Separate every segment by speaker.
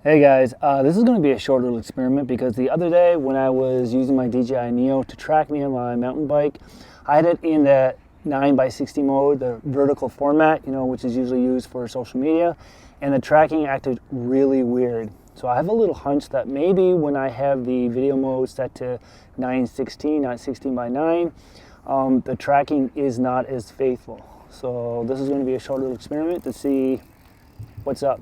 Speaker 1: Hey guys, this is going to be a short little experiment because the other day when I was using my DJI Neo to track me on my mountain bike, I had it in the 9x60 mode, the vertical format, which is usually used for social media, and the tracking acted really weird. So I have a little hunch that maybe when I have the video mode set to 9:16, not 16:9, the tracking is not as faithful. So this is going to be a short little experiment to see what's up.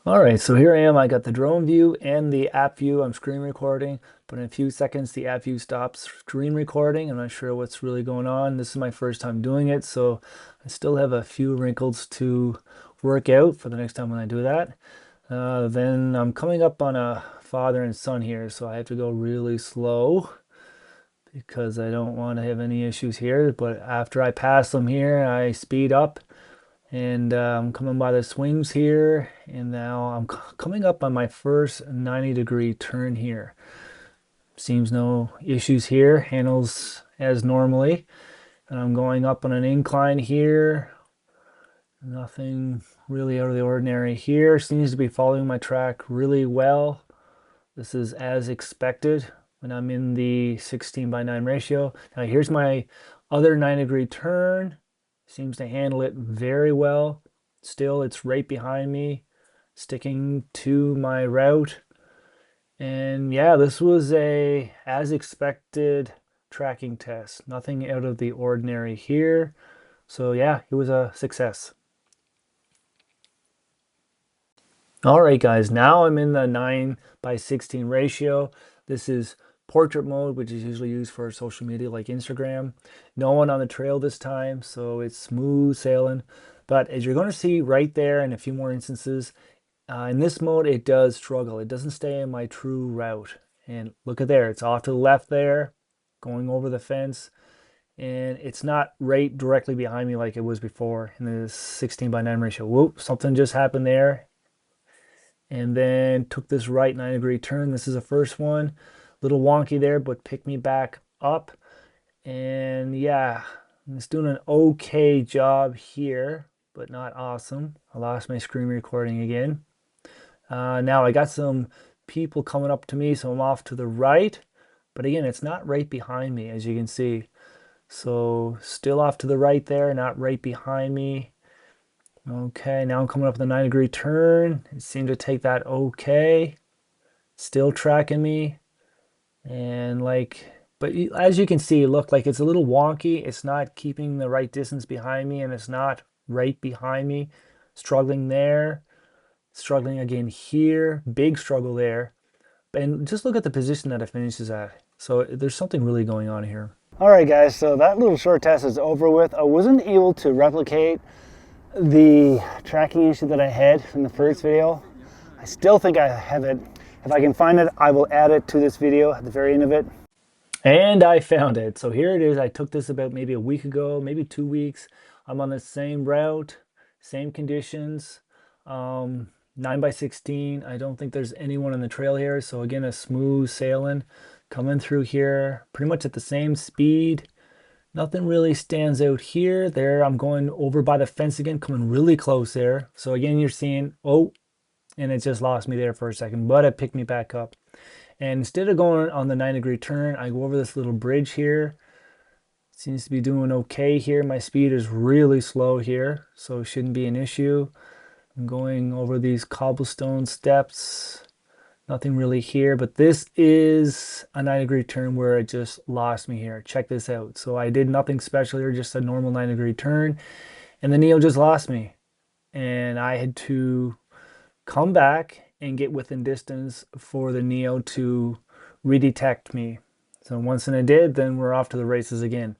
Speaker 1: All right, so here I am. I got the drone view and the app view. I'm screen recording, but in a few seconds the app view stops screen recording. I'm not sure what's really going on. This is my first time doing it, so I still have a few wrinkles to work out for the next time when I do that. Then I'm coming up on a father and son here, so I have to go really slow because I don't want to have any issues here. But after I pass them here, I speed up. And I'm coming by the swings here, and now I'm coming up on my first 90-degree turn here. Seems no issues here, handles as normally. And I'm going up on an incline here. Nothing really out of the ordinary here. Seems to be following my track really well. This is as expected when I'm in the 16:9 ratio. Now here's my other 90-degree turn. Seems to handle it very well. Still, it's right behind me, sticking to my route. And yeah, this was a as expected tracking test. Nothing out of the ordinary here. So yeah, it was a success. All right, guys, now I'm in the 9:16 ratio. This is portrait mode, which is usually used for social media like Instagram. No one on the trail this time, so it's smooth sailing. But as you're going to see right there in a few more instances, in this mode, it does struggle. It doesn't stay in my true route. And look at there, it's off to the left there, going over the fence. And it's not right directly behind me like it was before in the 16:9 ratio. Whoop, something just happened there. And then took this right 90-degree turn. This is the first one. Little wonky there, but picked me back up. And yeah, it's doing an okay job here, but not awesome. I lost my screen recording again. Now I got some people coming up to me, so I'm off to the right. But again, it's not right behind me, as you can see. So still off to the right there, not right behind me. Okay, now I'm coming up with a 90-degree turn. It seemed to take that okay. Still tracking me. And but as you can see, look, like it's a little wonky. It's not keeping the right distance behind me, and it's not right behind me. Struggling there, struggling again here, big struggle there. And just look at the position that it finishes at. So there's something really going on here. All right, guys, so that little short test is over with. I wasn't able to replicate the tracking issue that I had in the first video. I still think I have it. If I can find it, I will add it to this video at the very end of it. And I found it. So here it is. I took this about maybe a week ago, maybe 2 weeks. I'm on the same route, same conditions, 9:16. I don't think there's anyone on the trail here. So again, a smooth sailing coming through here, pretty much at the same speed. Nothing really stands out here. There, I'm going over by the fence again, coming really close there. So again, you're seeing, oh, and it just lost me there for a second, but it picked me back up. And instead of going on the 90-degree turn, I go over this little bridge here. Seems to be doing okay here. My speed is really slow here, so it shouldn't be an issue. I'm going over these cobblestone steps. Nothing really here, but this is a 90-degree turn where it just lost me here. Check this out. So I did nothing special here, just a normal 90-degree turn, and the Neo just lost me. And I had to come back and get within distance for the Neo to redetect me. So once it did, then we're off to the races again.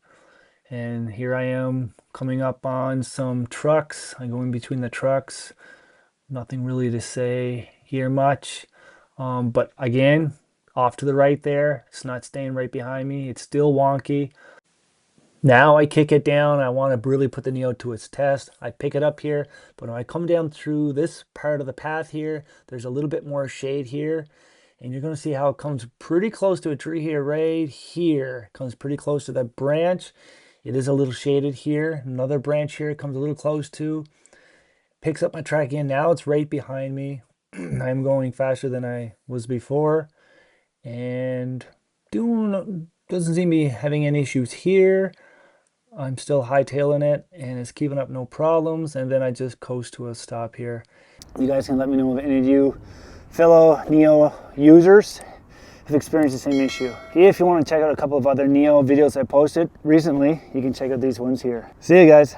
Speaker 1: And here I am coming up on some trucks. I go in between the trucks. Nothing really to say here much. But again, off to the right there. It's not staying right behind me. It's still wonky. Now I kick it down. I want to really put the Neo to its test. I pick it up here, but when I come down through this part of the path here, there's a little bit more shade here. And you're going to see how it comes pretty close to a tree here, right here. It comes pretty close to that branch. It is a little shaded here. Another branch here comes a little close to. Picks up my track again. Now it's right behind me. I'm going faster than I was before, and doesn't seem to be having any issues here. I'm still hightailing it, and it's keeping up no problems, and then I just coast to a stop here. You guys can let me know if any of you fellow Neo users have experienced the same issue. If you want to check out a couple of other Neo videos I posted recently, you can check out these ones here. See you guys.